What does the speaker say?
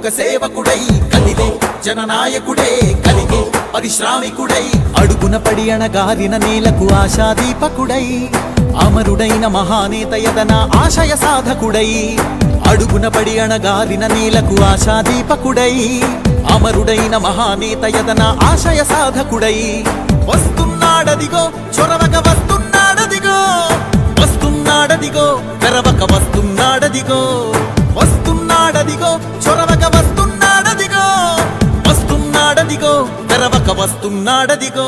యుగ సేవకుడై కదిలే జననాయకుడే కలిగే పరిశ్రామికుడై అడుగున పడి అణగారిన నేలకు ఆశాదీపకుడై అమరుడైన మహానేత యదన ఆశయ సాధకుడై అడుగున పడి అణగారిన నేలకు ఆశాదీపకుడై అమరుడైన మహానేత యదన ఆశయ సాధకుడై వస్తున్నాడదిగో చొరవక వస్తున్నాడదిగో వస్తున్నాడదిగో తెరవక వస్తున్నాడదిగో వస్తున్నాడదిగో చొరవక వస్తున్నాడదిగో వస్తున్నాడదిగో తెరవక వస్తున్నాడదిగో